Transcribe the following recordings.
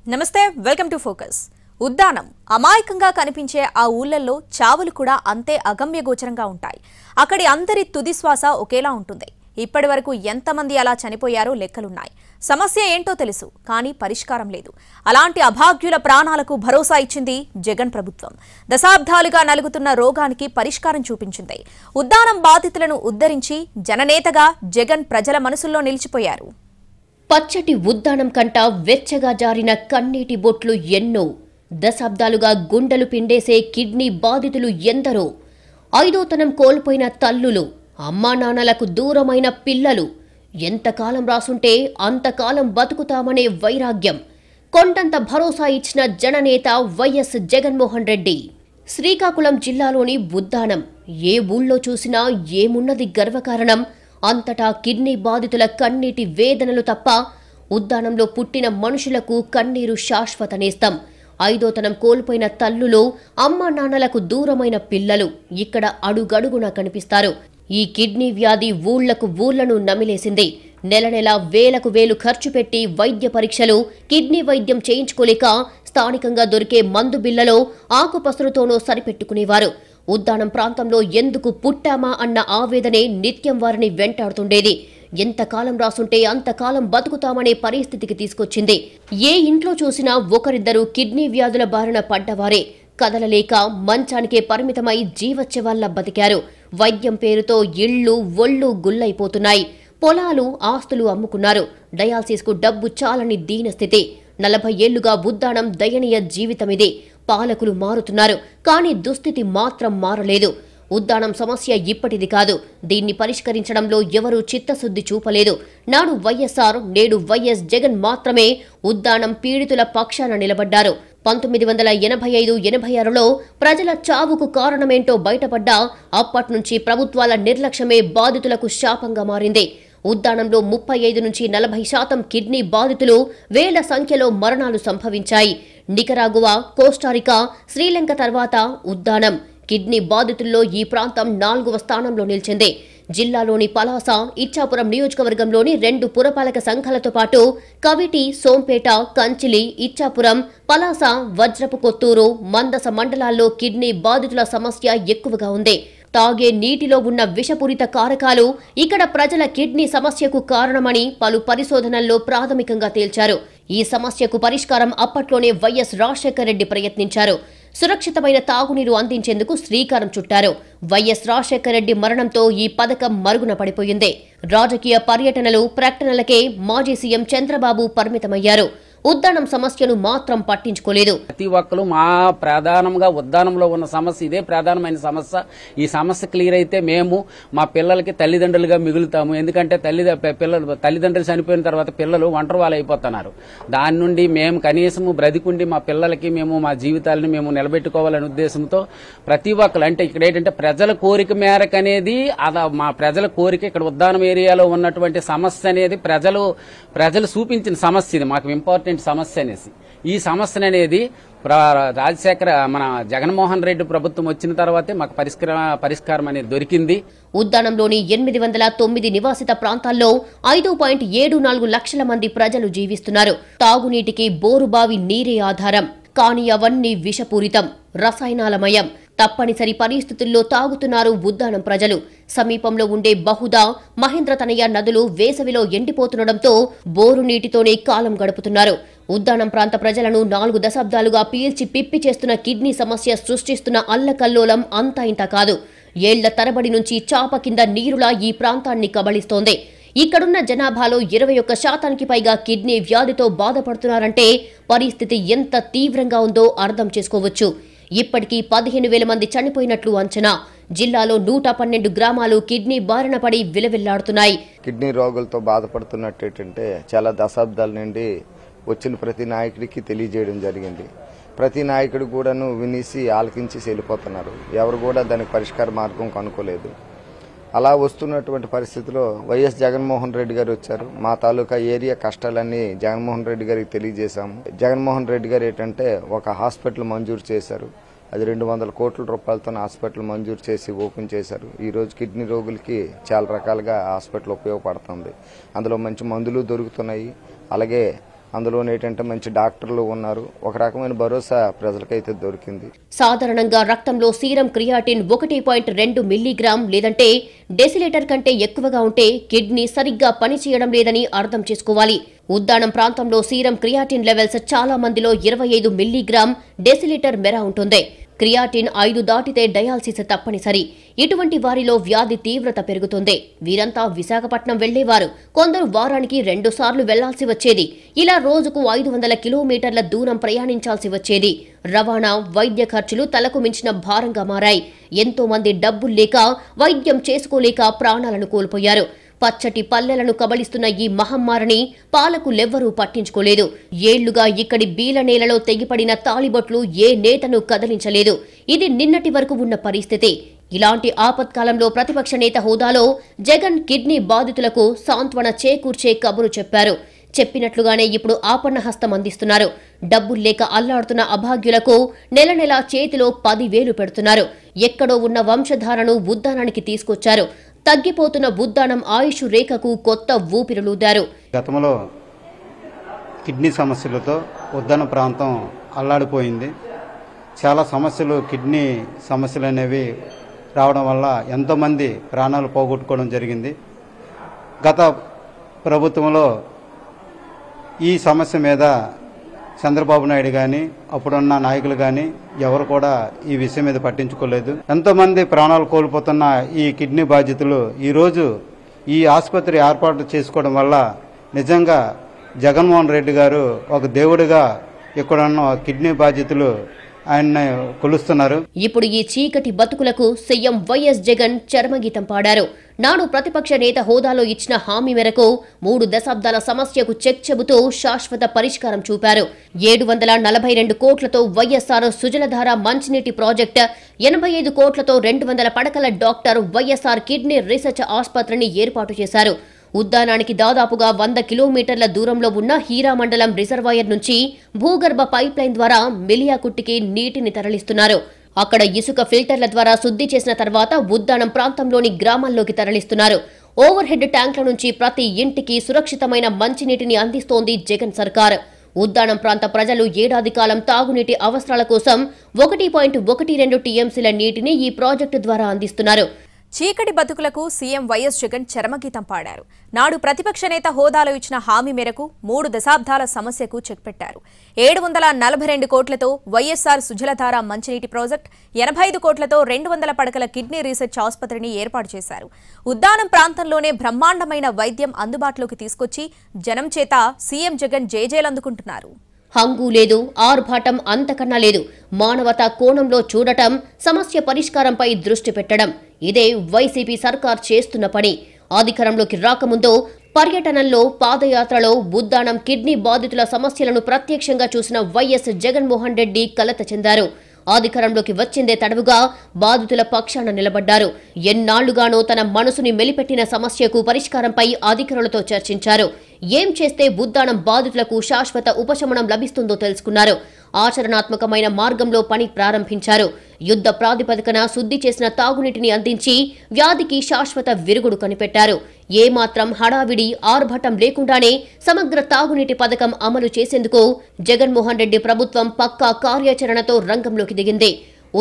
నమస్తే welcome to focus. Uddanam అమాయకంగా కనిపించే ఆ ఊళ్ళల్లో చావులు కూడా అంతే అగమ్యగోచరంగా ఉంటాయి. అక్కడి అందరి తుది శ్వాస ఒకేలా ఉంటుంది. ఇప్పటివరకు ఎంతమంది అలా చనిపోయారో లెక్కలున్నాయి. సమస్య ఏంటో తెలుసు, కానీ పరిష్కారం లేదు. అలాంటి అభాగ్యుల ప్రాణాలకు భరోసా ఇచ్చింది జగన్ ప్రభుత్వం. దశాబ్దాలుగా నలుగుతున్న రోగానికి పరిష్కారం చూపించింది. ఉద్దానం బాధితులను ఉద్ధరించి జననేతగా జగన్ ప్రజల మనసుల్లో నిలిచిపోయారు. పచ్చటి ఉద్దానం కంట వెచ్చగా జారిన కన్నీటి బొట్లు ఎన్నో. దశాబ్దాలుగా గుండెలు పిండేసే కిడ్నీ బాధితులు ఎందరో. ఐదోతనం కోల్పోయిన తల్లులు, అమ్మా నాన్నలకు దూరమైన పిల్లలు. ఎంతకాలం రాసుంటే అంతకాలం బతుకుతామనే వైరాగ్యం. కొండంత భరోసా ఇచ్చిన జననేత వైఎస్ జగన్మోహన్ రెడ్డి. శ్రీకాకుళం జిల్లాలోని ఉద్దానం. ఏ ఊళ్ళో చూసినా ఏమున్నది గర్వకారణం. అంతటా కిడ్నీ బాధితుల కన్నీటి వేదనలు తప్ప ఉద్దానంలో పుట్టిన మనుషులకు కన్నీరు శాశ్వత నేస్తం. ఐదోతనం కోల్పోయిన తల్లులు, అమ్మా నాన్నలకు దూరమైన పిల్లలు ఇక్కడ అడుగడుగునా కనిపిస్తారు. ఈ కిడ్నీ వ్యాధి ఊళ్లను నమిలేసింది. నెల నెల వేలకు వేలు ఖర్చు పెట్టి వైద్య పరీక్షలు, కిడ్నీ వైద్యం చేయించుకోలేక స్థానికంగా దొరికే మందు బిల్లలో ఆకుపసరుతోనో సరిపెట్టుకునేవారు. ఉద్దానం ప్రాంతంలో ఎందుకు పుట్టామా అన్న ఆవేదనే నిత్యం వారిని వెంటాడుతుండేది. ఎంతకాలం రాసుంటే అంతకాలం బతుకుతామనే పరిస్థితికి తీసుకొచ్చింది. ఏ ఇంట్లో చూసినా ఒకరిద్దరు కిడ్నీ వ్యాధుల బారిన పడ్డవారే. కదలలేక మంచానికే పరిమితమై జీవచ్చెవాళ్ల బతికారు. వైద్యం పేరుతో ఇళ్లు ఒళ్ళు గుల్లైపోతున్నాయి. పొలాలు, ఆస్తులు అమ్ముకున్నారు. డయాలసిస్కు డబ్బు చాలని దీనస్థితి. 40 ఏళ్లుగా ఉద్దానం దయనీయ జీవితమిది. పాలకులు మారుతున్నారు, కానీ దుస్థితి మాత్రం మారలేదు. ఉద్దానం సమస్య ఇప్పటిది కాదు. దీన్ని పరిష్కరించడంలో ఎవరూ చిత్తశుద్ధి చూపలేదు. నాడు వైఎస్ఆర్, నేడు వైఎస్ జగన్ మాత్రమే ఉద్దానం పీడితుల పక్షాన నిలబడ్డారు. 1985-86లో ప్రజల చావుకు కారణమేంటో బయటపడ్డా అప్పట్నుంచి ప్రభుత్వాల నిర్లక్ష్యమే బాధితులకు శాపంగా మారింది. ఉద్దానంలో 35-40% కిడ్నీ బాధితులు, వేల సంఖ్యలో మరణాలు సంభవించాయి. నికరాగువా, కోస్టారికా, శ్రీలంక తర్వాత ఉద్దానం. కిడ్నీ బాధితుల్లో ఈ ప్రాంతం 4వ స్థానంలో నిలిచింది. జిల్లాలోని పలాస, ఇచ్చాపురం నియోజకవర్గంలోని 2 పురపాలక సంఘాలతో పాటు కవిటి, సోంపేట, కంచిలి, ఇచ్చాపురం, పలాస, వజ్రపు కొత్తూరు, మందస మండలాల్లో కిడ్నీ బాధితుల సమస్య ఎక్కువగా ఉంది. తాగే నీటిలో ఉన్న విషపూరిత కారకాలు ఇక్కడ ప్రజల కిడ్నీ సమస్యకు కారణమని పలు పరిశోధనల్లో ప్రాథమికంగా తేల్చారు. ఈ సమస్యకు పరిష్కారం అప్పట్లోనే వైఎస్ రాజశేఖర రెడ్డి ప్రయత్నించారు. సురక్షితమైన తాగునీరు అందించేందుకు శ్రీకారం చుట్టారు. వైఎస్ రాజశేఖర రెడ్డి మరణంతో ఈ పథకం మరుగున పడిపోయింది. రాజకీయ పర్యటనలు, ప్రకటనలకే మాజీ సీఎం చంద్రబాబు పరిమితమయ్యారు. ఉద్దానం సమస్యను మాత్రం పట్టించుకోలేదు. ప్రతి ఒక్కరు మా ప్రధానంగా ఉద్దానంలో ఉన్న సమస్య ఇదే ప్రధానమైన సమస్య. ఈ సమస్య క్లియర్ అయితే మేము మా పిల్లలకి తల్లిదండ్రులుగా మిగులుతాము. ఎందుకంటే తల్లిదండ్రులు చనిపోయిన తర్వాత పిల్లలు ఒంటరి వాళ్ళు అయిపోతున్నారు. దాని నుండి మేము కనీసం బ్రతికుండి మా పిల్లలకి మేము మా జీవితాలను మేము నిలబెట్టుకోవాలనే ఉద్దేశంతో ప్రతి ఒక్కరు, అంటే ఇక్కడ ఏంటంటే ప్రజల కోరిక మేరకు అనేది మా ప్రజల కోరిక. ఇక్కడ ఉద్దానం ఏరియాలో ఉన్నటువంటి సమస్య అనేది ప్రజలు చూపించిన సమస్య. ఇది మాకు ఇంపార్టెంట్ సమస్య అనేసి. ఈ సమస్య అనేది మన జగన్మోహన్ రెడ్డి ప్రభుత్వం వచ్చిన తర్వాతే మాకు పరిష్కారం అనేది దొరికింది. ఉద్దానంలోని 809 నివాసిత ప్రాంతాల్లో 5.74 లక్షల మంది ప్రజలు జీవిస్తున్నారు. తాగునీటికి బోరుబావి నీరే ఆధారం. కానీ అవన్నీ విషపూరితం, రసాయనాలమయం. తప్పనిసరి పరిస్థితుల్లో తాగుతున్నారు ఉద్దానం ప్రజలు. సమీపంలో ఉండే బహుదా, మహేంద్రతనయ నదులు వేసవిలో ఎండిపోతుండటంతో బోరు నీటితోనే కాలం గడుపుతున్నారు. ఉద్దానం ప్రాంత ప్రజలను 4 దశాబ్దాలుగా పీల్చి పిప్పి చేస్తున్న కిడ్నీ సమస్య సృష్టిస్తున్న అల్లకల్లోలం అంతా ఇంత కాదు. ఏళ్ల తరబడి నుంచి చాప కింద నీరులా ఈ ప్రాంతాన్ని కబళిస్తోంది. ఇక్కడున్న జనాభాలో 21% పైగా కిడ్నీ వ్యాధితో బాధపడుతున్నారంటే పరిస్థితి ఎంత తీవ్రంగా ఉందో అర్థం చేసుకోవచ్చు. ఇప్పటికీ 15,000 మంది చనిపోయినట్లు అంచనా. జిల్లాలో 112 గ్రామాలు కిడ్నీ బారిన పడి విలవిల్లాడుతున్నాయి. కిడ్నీ రోగులతో బాధపడుతున్నట్టు ఏంటంటే చాలా దశాబ్దాల నుండి వచ్చిన ప్రతి నాయకుడికి తెలియజేయడం జరిగింది. ప్రతి నాయకుడు కూడాను వినేసి ఆలకించి వెళ్ళిపోతున్నారు. ఎవరు కూడా దానికి పరిష్కార మార్గం కనుక్కోలేదు. అలా వస్తున్నటువంటి పరిస్థితిలో వైఎస్ జగన్మోహన్ రెడ్డి గారు వచ్చారు. మా తాలూకా ఏరియా కష్టాలన్నీ జగన్మోహన్ రెడ్డి గారికి తెలియజేశాము. జగన్మోహన్ రెడ్డి గారు ఏంటంటే ఒక హాస్పిటల్ మంజూరు చేశారు. అది 200 కోట్ల రూపాయలతో హాస్పిటల్ మంజూరు చేసి ఓపెన్ చేశారు. ఈరోజు కిడ్నీ రోగులకి చాలా రకాలుగా హాస్పిటల్ ఉపయోగపడుతుంది. అందులో మంచి మందులు దొరుకుతున్నాయి. అలాగే అందులో ఏంటంటే మంచి డాక్టర్లు ఉన్నారు. ఒక రకమైన భరోసా ప్రజలకైతే దొరికింది. సాధారణంగా రక్తంలో సీరం క్రియాటిన్ 1.2 మిల్లీగ్రామ్ లేదంటే డెసిలీటర్ కంటే ఎక్కువగా ఉంటే కిడ్నీ సరిగ్గా పనిచేయడం లేదని అర్థం చేసుకోవాలి. ఉద్దానం ప్రాంతంలో సీరం క్రియాటిన్ లెవెల్స్ చాలా మందిలో 25 మిల్లీగ్రామ్ డెసిలీటర్ మేర ఉంటుంది. క్రియాటిన్ 5 దాటితే డయాలసిస్ తప్పనిసరి. ఇటువంటి వారిలో వ్యాధి తీవ్రత పెరుగుతుంది. వీరంతా విశాఖపట్నం వెళ్లేవారు. కొందరు వారానికి 2 సార్లు వెళ్లాల్సి వచ్చేది. ఇలా రోజుకు 500 కిలోమీటర్ల దూరం ప్రయాణించాల్సి వచ్చేది. రవాణా, వైద్య ఖర్చులు తలకు మించిన భారంగా మారాయి. ఎంతో మంది డబ్బులు లేక వైద్యం చేసుకోలేక ప్రాణాలను కోల్పోయారు. పచ్చటి పల్లెలను కబళిస్తున్న ఈ మహమ్మారిని పాలకులెవ్వరూ పట్టించుకోలేదు. ఏళ్లుగా ఇక్కడి బీల నేలలో తెగిపడిన తాళిబొట్లు ఏ నేతను కదిలించలేదు. ఇది నిన్నటి వరకు ఉన్న పరిస్థితి. ఇలాంటి ఆపత్కాలంలో ప్రతిపక్ష నేత హోదాలో జగన్ కిడ్నీ బాధితులకు సాంత్వన చేకూర్చే కబురు చెప్పారు. చెప్పినట్లుగానే ఇప్పుడు ఆపన్నహస్తం అందిస్తున్నారు. డబ్బులు లేక అల్లాడుతున్న అభాగ్యులకు నెల నెలా చేతిలో 10,000 పెడుతున్నారు. ఎక్కడో ఉన్న వంశధారను ఉద్దానానికి తీసుకొచ్చారు. తగ్గిపోతున్న ఉద్దానం ఆయుష్ రేఖకు కొత్త ఊపిరులూదారు. గతంలో కిడ్నీ సమస్యలతో ఉద్దాన ప్రాంతం అల్లాడిపోయింది. చాలా సమస్యలు, కిడ్నీ సమస్యలు అనేవి రావడం వల్ల ఎంతోమంది ప్రాణాలు పోగొట్టుకోవడం జరిగింది. గత ప్రభుత్వంలో ఈ సమస్య మీద చంద్రబాబు నాయుడు కానీ అప్పుడున్న నాయకులు కానీ ఎవరు కూడా ఈ విషయం మీద పట్టించుకోలేదు. ఎంతోమంది ప్రాణాలు కోల్పోతున్న ఈ కిడ్నీ బాధితులు ఈరోజు ఈ ఆసుపత్రి ఏర్పాటు చేసుకోవడం వల్ల నిజంగా జగన్మోహన్ రెడ్డి గారు ఒక దేవుడిగా ఇక్కడున్న కిడ్నీ బాధితులు ఆయన్ని కొలుస్తున్నారు. ఇప్పుడు ఈ చీకటి బతుకులకు సీఎం వైఎస్ జగన్ చరమగీతం పాడారు. నాడు ప్రతిపక్ష నేత హోదాలో ఇచ్చిన హామీ మేరకు 3 దశాబ్దాల సమస్యకు చెక్ చెబుతూ శాశ్వత పరిష్కారం చూపారు. 742 కోట్లతో వైఎస్ఆర్ సుజలధార మంచినీటి ప్రాజెక్టు, 85 కోట్లతో 200 పడకల డాక్టర్ వైఎస్ఆర్ కిడ్నీ రీసెర్చ్ ఆసుపత్రిని ఏర్పాటు చేశారు. ఉద్దానానికి దాదాపుగా 100 కిలోమీటర్ల దూరంలో ఉన్న హీరా మండలం రిజర్వాయర్ నుంచి భూగర్భ పైప్ లైన్ ద్వారా మిలియాకుట్టికి నీటిని తరలిస్తున్నారు. అక్కడ ఇసుక ఫిల్టర్ల ద్వారా శుద్ధి చేసిన తర్వాత ఉద్దానం ప్రాంతంలోని గ్రామాల్లోకి తరలిస్తున్నారు. ఓవర్ హెడ్ ట్యాంకుల నుంచి ప్రతి ఇంటికి సురక్షితమైన మంచినీటిని అందిస్తోంది జగన్ సర్కార్. ఉద్దానం ప్రాంత ప్రజలు ఏడాది కాలం తాగునీటి అవసరాల కోసం 1.12 టీఎంసీల నీటిని ఈ ప్రాజెక్టు ద్వారా అందిస్తున్నారు. చీకటి బతుకులకు సీఎం వైఎస్ జగన్ చరమగీతం పాడారు. నాడు ప్రతిపక్ష నేత హోదాలో ఇచ్చిన హామీ మేరకు 3 దశాబ్దాల సమస్యకు చెక్ పెట్టారు. 742 కోట్లతో వైఎస్ఆర్ సుజలధార మంచినీటి ప్రాజెక్ట్, 85 కోట్లతో 200 పడకల కిడ్నీ రీసెర్చ్ ఆసుపత్రిని ఏర్పాటు చేశారు. ఉద్దానం ప్రాంతంలోనే బ్రహ్మాండమైన వైద్యం అందుబాటులోకి తీసుకొచ్చి జనం చేత సీఎం జగన్ జేజేలందుకుంటున్నారు. హంగు లేదు, ఆర్భాటం అంతకన్నా లేదు. మానవతా కోణంలో చూడటం, సమస్య పరిష్కారంపై దృష్టి పెట్టడం, ఇదే వైసీపీ సర్కార్ చేస్తున్న పని. అధికారంలోకి రాకముందు పర్యటనల్లో, పాదయాత్రలో ఉద్దానం కిడ్నీ బాధితుల సమస్యలను ప్రత్యక్షంగా చూసిన వైఎస్ జగన్మోహన్ రెడ్డి కలత చెందారు. అధికారంలోకి వచ్చిందే తడవుగా బాధితుల పక్షాన నిలబడ్డారు. ఎన్నాళ్లుగానో తన మనసుని మెలిపెట్టిన సమస్యకు పరిష్కారంపై అధికారులతో చర్చించారు. ఏం చేస్తే ఉద్దానం బాధితులకు శాశ్వత ఉపశమనం లభిస్తుందో తెలుసుకున్నారు. ఆచరణాత్మకమైన మార్గంలో పని ప్రారంభించారు. యుద్ధ ప్రాతిపదికన శుద్ధి చేసిన తాగునీటిని అందించి వ్యాధికి శాశ్వత విరుగుడు కనిపెట్టారు. ఏమాత్రం హడావిడి, ఆర్భటం లేకుండానే సమగ్ర తాగునీటి పథకం అమలు చేసేందుకు జగన్మోహన్ రెడ్డి ప్రభుత్వం పక్కా కార్యాచరణతో రంగంలోకి దిగింది.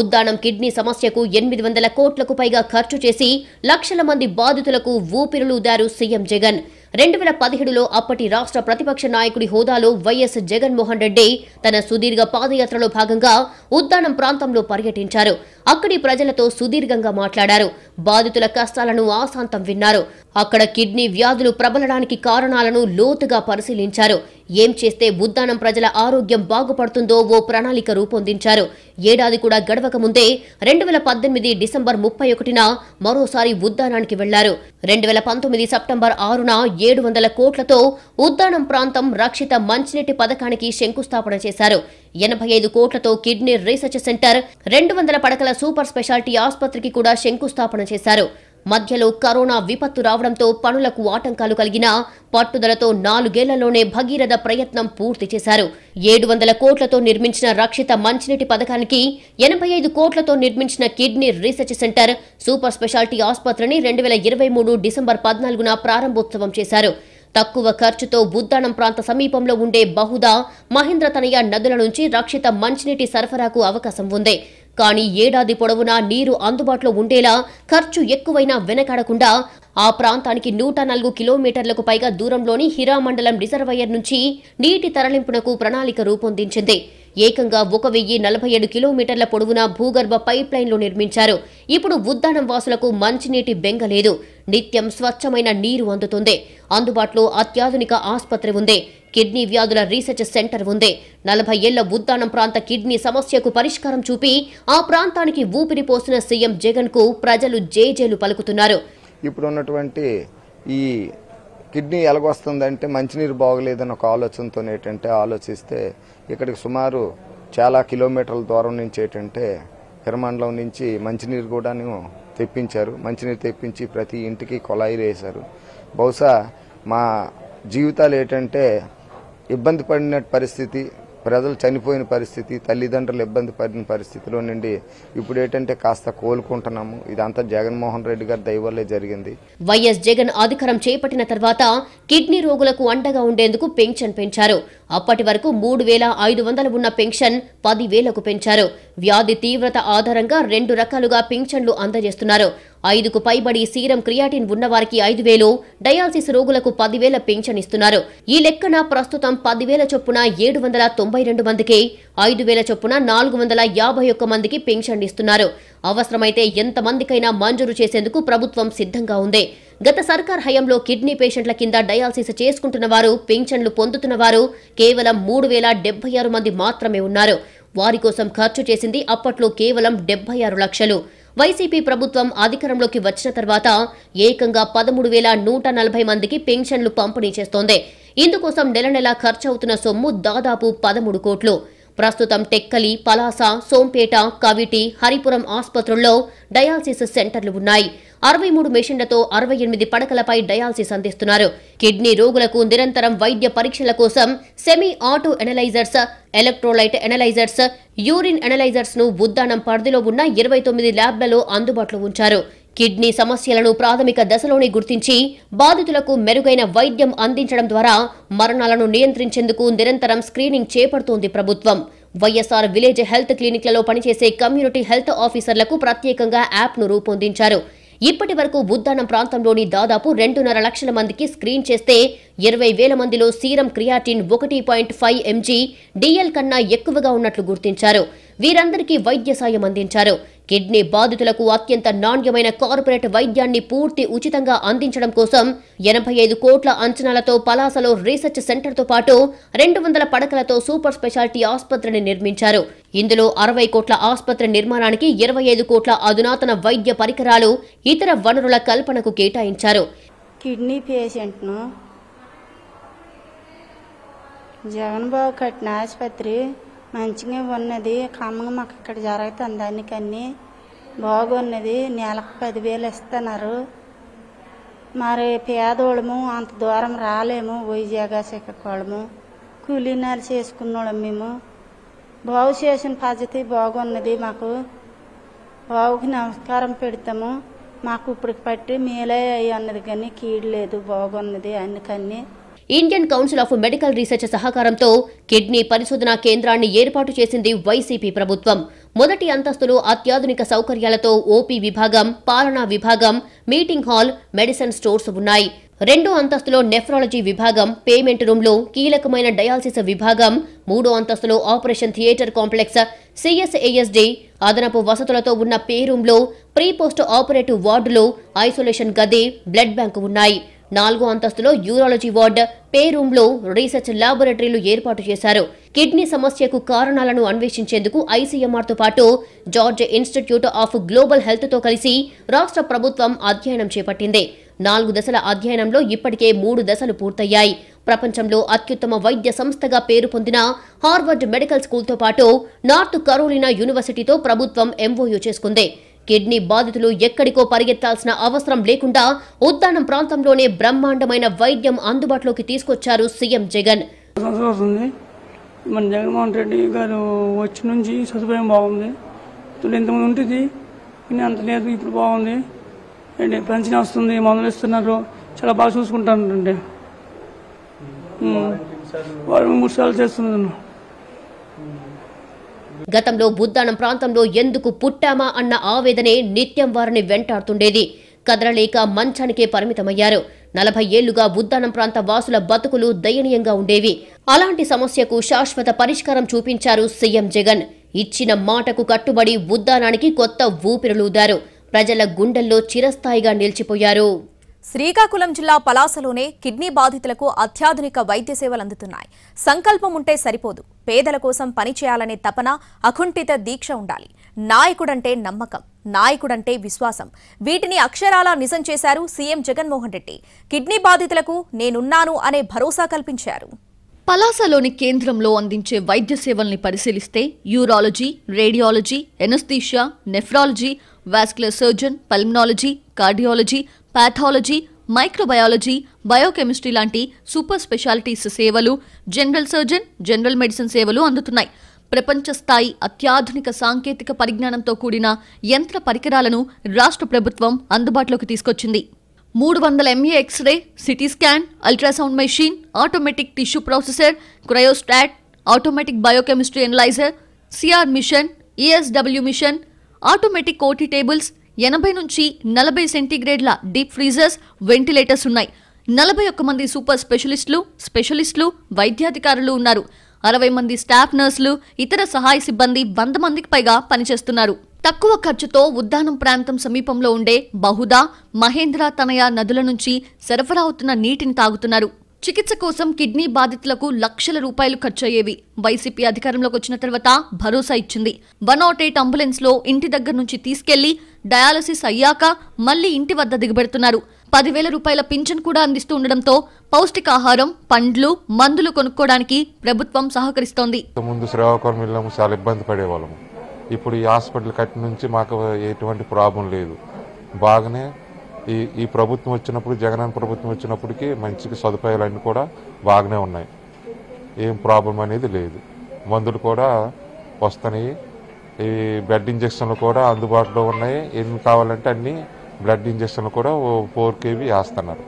ఉద్దానం కిడ్నీ సమస్యకు 800 కోట్లకు పైగా ఖర్చు చేసి లక్షల మంది బాధితులకు ఊపిరులూదారు సీఎం జగన్. 2017లో అప్పటి రాష్ట్ర ప్రతిపక్ష నాయకుడి హోదాలో వైఎస్ జగన్మోహన్ రెడ్డి తన సుదీర్ఘ పాదయాత్రలో భాగంగా ఉద్దానం ప్రాంతంలో పర్యటించారు. అక్కడి ప్రజలతో సుదీర్ఘంగా మాట్లాడారు. బాధితుల కష్టాలను ఆశాంతం విన్నారు. అక్కడ కిడ్నీ వ్యాధులు ప్రబలడానికి కారణాలను లోతుగా పరిశీలించారు. ఏం చేస్తే ఉద్దానం ప్రజల ఆరోగ్యం బాగుపడుతుందో ఓ ప్రణాళిక రూపొందించారు. ఏడాది కూడా గడవక ముందే 2018 డిసెంబర్ 31న మరోసారి ఉద్దానానికి వెళ్లారు. 2019 సెప్టెంబర్ 6న 700 కోట్లతో ఉద్దానం ప్రాంతం రక్షిత మంచినీటి పథకానికి శంకుస్థాపన చేశారు. 85 కోట్లతో కిడ్నీ రీసెర్చ్ సెంటర్, 200 పడకల సూపర్ స్పెషాలిటీ ఆసుపత్రికి కూడా శంకుస్థాపన చేశారు. మధ్యలో కరోనా విపత్తు రావడంతో పనులకు ఆటంకాలు కలిగినా పట్టుదలతో 4 ఏళ్లలోనే భగీరథ ప్రయత్నం పూర్తి చేశారు. 700 కోట్లతో నిర్మించిన రక్షిత మంచినీటి పథకానికి, 85 కోట్లతో నిర్మించిన kidney research centre, super speciality ఆసుపత్రిని 2023 డిసెంబర్ 14న ప్రారంభోత్సవం చేశారు. తక్కువ ఖర్చుతో ఉద్దానం ప్రాంత సమీపంలో ఉండే బహుదా, మహేంద్రతనయ నదుల నుంచి రక్షిత మంచినీటి సరఫరాకు అవకాశం ఉంది. కానీ ఏడాది పొడవునా నీరు అందుబాటులో ఉండేలా ఖర్చు ఎక్కువైనా వెనకాడకుండా ఆ ప్రాంతానికి 104 కిలోమీటర్లకు పైగా దూరంలోని హిరామండలం రిజర్వాయర్ నుంచి నీటి తరలింపునకు ప్రణాళిక రూపొందించింది. ఏకంగా 1047 కిలోమీటర్ల పొడవున భూగర్భ పైప్ లైన్లు నిర్మించారు. ఇప్పుడు ఉద్దానం వాసులకు మంచినీటి బెంగ లేదు. నిత్యం స్వచ్ఛమైన నీరు అందుతుంది. అందుబాటులో అత్యాధునిక ఆసుపత్రి ఉంది. కిడ్నీ వ్యాధుల రీసెర్చ్ సెంటర్ ఉంది. 40 ఏళ్ల ఉద్దానం ప్రాంత కిడ్నీ సమస్యకు పరిష్కారం చూపి ఆ ప్రాంతానికి ఊపిరి పోసిన సీఎం జగన్ కు ప్రజలు జేజేలు పలుకుతున్నారు. ఇప్పుడు ఉన్నటువంటి ఈ కిడ్నీ ఎలాగొస్తుందంటే మంచినీరు బాగోలేదని ఒక ఆలోచనతో ఏంటంటే ఆలోచిస్తే ఇక్కడికి సుమారు చాలా కిలోమీటర్ల దూరం నుంచి ఏంటంటే హిరమండలం నుంచి మంచినీరు కూడా తెప్పించారు. మంచినీరు తెప్పించి ప్రతి ఇంటికి కొలాయిలు వేశారు. బహుశా మా జీవితాలు ఏంటంటే ఇబ్బంది పడిన పరిస్థితి, ప్రజలు చనిపోయిన పరిస్థితి, తల్లిదండ్రులు ఇబ్బంది పడిన పరిస్థితిలో నుండి ఇప్పుడు ఏంటంటే కాస్త కోలుకుంటున్నాము. ఇదంతా జగన్మోహన్ రెడ్డి గారి దయ వల్లే జరిగింది. వైఎస్ జగన్ అధికారం చేపట్టిన తర్వాత కిడ్నీ రోగులకు అండగా ఉండేందుకు పెన్షన్ పెంచారు. అప్పటి వరకు 3,500 ఉన్న పెన్షన్ 10,000కు పెంచారు. వ్యాధి తీవ్రత ఆధారంగా 2 రకాలుగా పెన్షన్లు అందజేస్తున్నారు. 5కు పైబడి సీరం క్రియాటిన్ ఉన్నవారికి 5,000, డయాలసిస్ రోగులకు 10,000 పెన్షన్ ఇస్తున్నారు. ఈ లెక్కన ప్రస్తుతం 10,000 చొప్పున 792 మందికి, 5,000 చొప్పున 451 మందికి పెన్షన్ ఇస్తున్నారు. అవసరమైతే ఎంతమందికైనా మంజూరు చేసేందుకు ప్రభుత్వం సిద్ధంగా ఉంది. గత సర్కార్ హయాంలో కిడ్నీ పేషెంట్ల కింద డయాలసిస్ చేసుకుంటున్న వారు, పెన్షన్లు పొందుతున్న వారు కేవలం 3,076 మంది మాత్రమే ఉన్నారు. వారి కోసం ఖర్చు చేసింది అప్పట్లో కేవలం 76 లక్షలు. వైసీపీ ప్రభుత్వం అధికారంలోకి వచ్చిన తర్వాత ఏకంగా 13,140 మందికి పెన్షన్లు పంపిణీ చేస్తోంది. ఇందుకోసం నెల నెలా ఖర్చవుతున్న సొమ్ము దాదాపు 13 కోట్లు. ప్రస్తుతం టెక్కలి, పలాస, సోంపేట, కవిటి, హరిపురం ఆసుపత్రుల్లో డయాలసిస్ సెంటర్లు ఉన్నాయి. 63 మెషిన్లతో 68 పడకలపై డయాలసిస్ అందిస్తున్నారు. కిడ్నీ రోగులకు నిరంతరం వైద్య పరీక్షల కోసం semi auto analysers, electrolyte analysers, urine analysers ను ఉద్దానం పరిధిలో ఉన్న 29 ల్యాబ్లలో అందుబాటులో ఉంచారు. కిడ్నీ సమస్యలను ప్రాథమిక దశలోనే గుర్తించి బాధితులకు మెరుగైన వైద్యం అందించడం ద్వారా మరణాలను నియంత్రించేందుకు నిరంతరం స్క్రీనింగ్ చేపడుతోంది ప్రభుత్వం. వైఎస్ఆర్ విలేజ్ హెల్త్ క్లినిక్లలో పనిచేసే కమ్యూనిటీ హెల్త్ ఆఫీసర్లకు ప్రత్యేకంగా యాప్ను రూపొందించారు. ఇప్పటి వరకు ఉద్దానం ప్రాంతంలోని దాదాపు 2.5 లక్షల మందికి స్క్రీన్ చేస్తే 20,000 మందిలో సీరం క్రియాటిన్ 1.5 mg డిఎల్ కన్నా ఎక్కువగా ఉన్నట్లు గుర్తించారు. వీరందరికీ వైద్య సాయం అందించారు. కిడ్నీ బాధితులకు అత్యంత నాణ్యమైన కార్పొరేట్ వైద్యాన్ని పూర్తి ఉచితంగా అందించడం కోసం 85 కోట్ల అంచనాలతో పలాసలో రీసెర్చ్ సెంటర్తో పాటు 200 పడకలతో సూపర్ స్పెషాలిటీ ఆసుపత్రిని నిర్మించారు. ఇందులో 60 కోట్ల ఆసుపత్రి నిర్మాణానికి 25 కోట్ల అధునాతన వైద్య పరికరాలు, ఇతర వనరుల కల్పనకు కేటాయించారు. కిడ్నీ పేషెంట్ను జగన్ బాబు కట్టిన ఆసుపత్రి మంచిగా ఉన్నది. ఖమ్మంగా మాకు ఇక్కడ జరుగుతుంది. దానికన్నీ బాగున్నది. నెలకు 10,000 ఇస్తున్నారు. మరి పేదోళ్ళము అంత దూరం రాలేము. వైజాగ్ శ్రీకాకుళము కూలీనాలు చేసుకున్నాం. మేము బాగు చేసిన పద్ధతి బాగున్నది. మాకు బాగుకి నమస్కారం పెడతాము. మాకు ఇప్పుడు పట్టి మేలే అన్నది కానీ కీడలేదు. బాగున్నది. అందుకని Indian council of medical research సహకారంతో కిడ్నీ పరిశోధనా కేంద్రాన్ని ఏర్పాటు చేసింది వైసీపీ ప్రభుత్వం. మొదటి అంతస్తులో అత్యాధునిక సౌకర్యాలతో ఓపీ విభాగం, పాలనా విభాగం, మీటింగ్ హాల్, మెడిసిన్ స్టోర్స్ ఉన్నాయి. 2వ అంతస్తులో నెఫ్రాలజీ విభాగం, పేమెంట్ రూమ్లో కీలకమైన డయాలసిస్ విభాగం, 3వ అంతస్తులో ఆపరేషన్ థియేటర్ కాంప్లెక్స్, సిఎస్ఏఎస్డి, అదనపు వసతులతో ఉన్న పే రూమ్లో ప్రీ పోస్ట్ ఆపరేటివ్ వార్డులో ఐసోలేషన్ గది, బ్లడ్ బ్యాంకు ఉన్నాయి. 4వ అంతస్తులో యూరాలజీ వార్డ్, పే రూమ్లో రీసెర్చ్ ల్యాబొరేటరీలు ఏర్పాటు చేశారు. కిడ్నీ సమస్యకు కారణాలను అన్వేషించేందుకు ఐసీఎంఆర్తో పాటు జార్జ్ ఇన్స్టిట్యూట్ ఆఫ్ గ్లోబల్ హెల్త్తో కలిసి రాష్ట్ర ప్రభుత్వం అధ్యయనం చేపట్టింది. 4 దశల అధ్యయనంలో ఇప్పటికే 3 దశలు పూర్తయ్యాయి. ప్రపంచంలో అత్యుత్తమ వైద్య సంస్థగా పేరు పొందిన హార్వర్డ్ మెడికల్ స్కూల్తో పాటు నార్త్ కరోలినా యూనివర్సిటీతో ప్రభుత్వం ఎంఓయూ చేసుకుంది. కిడ్నీ బాధితులు ఎక్కడికో పరిగెత్తాల్సిన అవసరం లేకుండా ఉద్దానం ప్రాంతంలోనే బ్రహ్మాండమైన వైద్యం అందుబాటులోకి తీసుకొచ్చారు సీఎం జగన్. మన జగన్మోహన్ రెడ్డి గారు వచ్చి నుంచి సదుపాయం బాగుంది. ఇంతకుముందు ఉంటుంది కానీ అంత లేదు. ఇప్పుడు బాగుంది. పెన్షన్ వస్తుంది, మందులు ఇస్తున్నారు. చాలా బాగా చూసుకుంటానండి. వారం 3 సార్లు చేస్తున్నాను. గతంలో ఉద్దానం ప్రాంతంలో ఎందుకు పుట్టామా అన్న ఆవేదనే నిత్యం వారిని వెంటాడుతుండేది. కదలలేక మంచానికే పరిమితమయ్యారు. 40 ఏళ్లుగా ఉద్దానం ప్రాంత వాసుల బతుకులు దయనీయంగా ఉండేవి. అలాంటి సమస్యకు శాశ్వత పరిష్కారం చూపించారు సీఎం జగన్. ఇచ్చిన మాటకు కట్టుబడి ఉద్దానానికి కొత్త ఊపిరులూదారు. ప్రజల గుండెల్లో చిరస్థాయిగా నిలిచిపోయారు. శ్రీకాకుళం జిల్లా పలాసలోనే కిడ్నీ బాధితులకు అత్యాధునిక వైద్య సేవలు అందుతున్నాయి. సంకల్పం ఉంటే సరిపోదు, పేదల కోసం పనిచేయాలనే తపన, అకుంఠిత దీక్ష ఉండాలి. నాయకుడంటే నమ్మకం, నాయకుడంటే విశ్వాసం. వీటిని అక్షరాలా నిజం చేశారు సీఎం జగన్మోహన్ రెడ్డి. కిడ్నీ బాధితులకు నేనున్నాను అనే భరోసా కల్పించారు. పలాసలోని కేంద్రంలో అందించే వైద్య సేవల్ని పరిశీలిస్తే urology, radiology, anaesthesia, nephrology, vascular surgeon, pulmonology, cardiology, pathology, microbiology, biochemistry లాంటి సూపర్ స్పెషాలిటీస్ సేవలు, జనరల్ సర్జన్, జనరల్ మెడిసిన్ సేవలు అందుతున్నాయి. ప్రపంచ స్థాయి అత్యాధునిక సాంకేతిక పరిజ్ఞానంతో కూడిన యంత్ర పరికరాలను రాష్ట్ర ప్రభుత్వం అందుబాటులోకి తీసుకొచ్చింది. 300 MA x-ray, CT scan, ultrasound machine, automatic tissue processor, cryostat, automatic biochemistry analyser, CR machine, ESW machine, automatic OT tables, 80 నుంచి 40 సెంటీగ్రేడ్ల డీప్ ఫ్రీజర్స్, వెంటిలేటర్స్ ఉన్నాయి. 41 మంది సూపర్ స్పెషలిస్టులు, వైద్యాధికారులు ఉన్నారు. 60 మంది స్టాఫ్ నర్సులు, ఇతర సహాయ సిబ్బంది 100 మందికి పైగా పనిచేస్తున్నారు. తక్కువ ఖర్చుతో ఉద్దానం ప్రాంతం సమీపంలో ఉండే బహుదా, మహేంద్ర తనయ నదుల నుంచి సరఫరా అవుతున్న నీటిని తాగుతున్నారు. చికిత్స కోసం కిడ్నీ బాధితులకు లక్షల రూపాయలు ఖర్చయ్యేవి. వైసీపీ అధికారంలోకి వచ్చిన తర్వాత భరోసా ఇచ్చింది. 108 అంబులెన్స్ లో ఇంటి దగ్గర నుంచి తీసుకెళ్లి డయాలసిస్ అయ్యాక మళ్లీ ఇంటి వద్ద దిగబెడుతున్నారు. 10,000 రూపాయల పింఛన్ కూడా అందిస్తూ ఉండడంతో పౌష్టికాహారం, పండ్లు, మందులు కొనుక్కోవడానికి ప్రభుత్వం సహకరిస్తోంది. ముందు శ్రీకాకుళం చాలా ఇబ్బంది పడేవాళ్ళము. ఇప్పుడు ఈ హాస్పిటల్ కట్టి నుంచి మాకు ఎటువంటి ప్రాబ్లం లేదు. బాగానే ఈ ప్రభుత్వం వచ్చినప్పుడు, జగన్ ప్రభుత్వం వచ్చినప్పటికీ మంచి సదుపాయాలన్నీ కూడా బాగానే ఉన్నాయి. ఏం ప్రాబ్లం అనేది లేదు. మందులు కూడా వస్తున్నాయి. ఈ బ్లడ్ ఇంజక్షన్లు కూడా అందుబాటులో ఉన్నాయి. ఎన్ని కావాలంటే అన్ని బ్లడ్ ఇంజక్షన్లు కూడా 4 kg వేస్తున్నారు.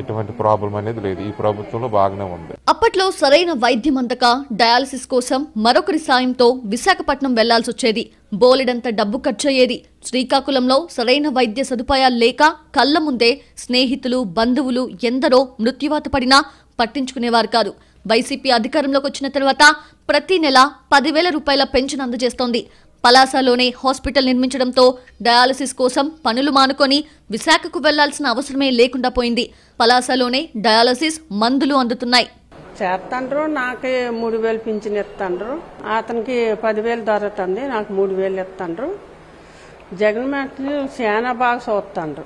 ఎటువంటి ప్రాబ్లం అనేది లేదు. ఈ ప్రభుత్వంలో బాగానే ఉంది. అప్పట్లో సరైన వైద్యం అందక డయాలసిస్ కోసం మరొకరి సాయంతో విశాఖపట్నం వెళ్లాల్సి వచ్చేది. బోలెడంత డబ్బు ఖర్చయ్యేది. శ్రీకాకుళంలో సరైన వైద్య సదుపాయాలు లేక కళ్ల ముందే స్నేహితులు, బంధువులు ఎందరో మృత్యువాత పడినా పట్టించుకునేవారు కాదు. వైసీపీ అధికారంలోకి వచ్చిన తర్వాత ప్రతి నెల 10,000 రూపాయల పెన్షన్ అందజేస్తోంది. పలాసలోనే హాస్పిటల్ నిర్మించడంతో డయాలసిస్ కోసం పనులు మానుకొని విశాఖకు వెళ్లాల్సిన అవసరమే లేకుండా పోయింది. పలాసలోనే డయాలసిస్ మందులు అందుతున్నాయి. చేస్తాండ్రు. నాకు 3,000 పింఛన్ ఇస్తాండ్రు. అతనికి 10,000 దొరుకుతుంది. నాకు 3,000 ఇస్తాండ్రు. జగన్ మ్యాట్ని చాలా బాగా చూస్తాండ్రు.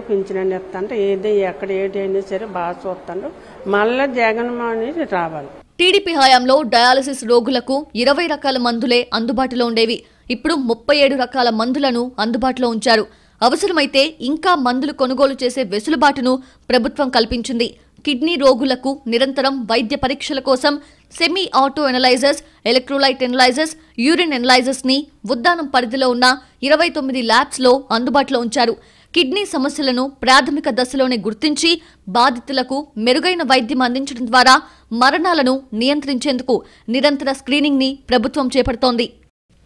పింఛన్ అని ఇస్తాండ్రు. ఏది ఎక్కడ ఏది అయినా సరే బాగా చూస్తాండ్రు. మళ్ళీ జగన్ అనేది రావాలి. టీడీపీ హయాంలో డయాలసిస్ రోగులకు 20 రకాల మందులే అందుబాటులో ఉండేవి. ఇప్పుడు 37 రకాల మందులను అందుబాటులో ఉంచారు. అవసరమైతే ఇంకా మందులు కొనుగోలు చేసే వెసులుబాటును ప్రభుత్వం కల్పించింది. కిడ్నీ రోగులకు నిరంతరం వైద్య పరీక్షల కోసం semi auto analysers, electrolyte analysers, urine analysers ని ఉద్దానం పరిధిలో ఉన్న 29 ల్యాబ్స్ లో అందుబాటులో ఉంచారు. కిడ్నీ సమస్యలను ప్రాథమిక దశలోనే గుర్తించి బాధితులకు మెరుగైన వైద్యం అందించడం ద్వారా మరణాలను నియంత్రించేందుకు నిరంతర స్క్రీనింగ్ ని ప్రభుత్వం చేపడుతోంది.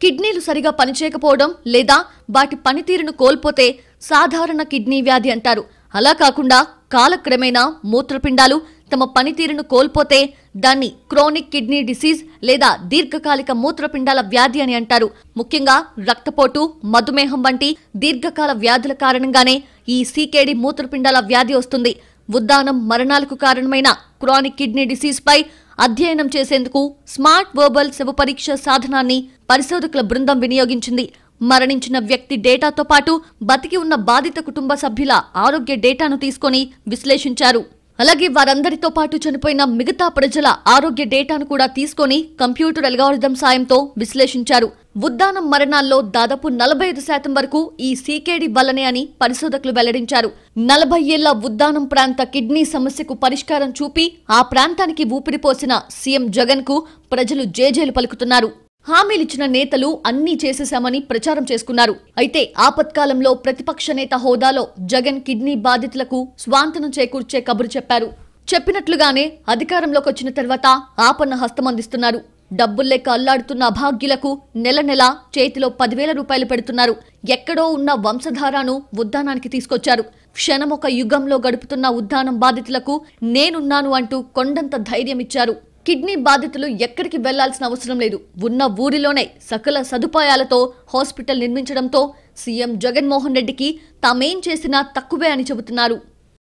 కిడ్నీలు సరిగా పనిచేయకపోవడం లేదా వాటి పనితీరును కోల్పోతే సాధారణ కిడ్నీ వ్యాధి అంటారు. అలా కాకుండా కాలక్రమేణా మూత్రపిండాలు తమ పనితీరును కోల్పోతే దాన్ని క్రోనిక్ కిడ్నీ డిసీజ్ లేదా దీర్ఘకాలిక మూత్రపిండాల వ్యాధి అని అంటారు. ముఖ్యంగా రక్తపోటు, మధుమేహం వంటి దీర్ఘకాల వ్యాధుల కారణంగానే ఈ CKD మూత్రపిండాల వ్యాధి వస్తుంది. ఉద్దానం మరణాలకు కారణమైన క్రానిక్ కిడ్నీ డిసీజ్ పై అధ్యయనం చేసేందుకు స్మార్ట్ వర్బల్ శవ పరీక్ష సాధనాన్ని పరిశోధకుల బృందం వినియోగించింది. మరణించిన వ్యక్తి డేటాతో పాటు బతికి ఉన్న బాధిత కుటుంబ సభ్యుల ఆరోగ్య డేటాను తీసుకొని విశ్లేషించారు. అలాగే వారందరితో పాటు చనిపోయిన మిగతా ప్రజల ఆరోగ్య డేటాను కూడా తీసుకొని కంప్యూటర్ అల్గారిథం సాయంతో విశ్లేషించారు. ఉద్దానం మరణాల్లో దాదాపు 45% వరకు ఈ CKD వల్లనే అని పరిశోధకులు వెల్లడించారు. 40 ఏళ్ల ఉద్దానం ప్రాంత కిడ్నీ సమస్యకు పరిష్కారం చూపి ఆ ప్రాంతానికి ఊపిరిపోసిన సీఎం జగన్ కు ప్రజలు జేజేలు పలుకుతున్నారు. హామీలిచ్చిన నేతలు అన్నీ చేసేశామని ప్రచారం చేసుకున్నారు. అయితే ఆపత్కాలంలో ప్రతిపక్ష నేత హోదాలో జగన్ కిడ్నీ బాధితులకు స్వాంతనం చేకూర్చే కబురు చెప్పారు. చెప్పినట్లుగానే అధికారంలోకి వచ్చిన తర్వాత ఆపన్న హస్తం అందిస్తున్నారు. డబ్బుల్లేక అల్లాడుతున్న అభాగ్యులకు నెల నెల చేతిలో 10,000 రూపాయలు పెడుతున్నారు. ఎక్కడో ఉన్న వంశధారాను ఉద్దానానికి తీసుకొచ్చారు. క్షణం ఒక యుగంలో గడుపుతున్న ఉద్దానం బాధితులకు నేనున్నాను అంటూ కొండంత ధైర్యం ఇచ్చారు. కిడ్నీ బాధితులు ఎక్కడికి వెళ్లాల్సిన అవసరం లేదు. ఉన్న ఊరిలోనే సకల సదుపాయాలతో హాస్పిటల్ నిర్మించడంతో సీఎం జగన్మోహన్ రెడ్డికి తామేం చేసినా తక్కువే అని చెబుతున్నారు.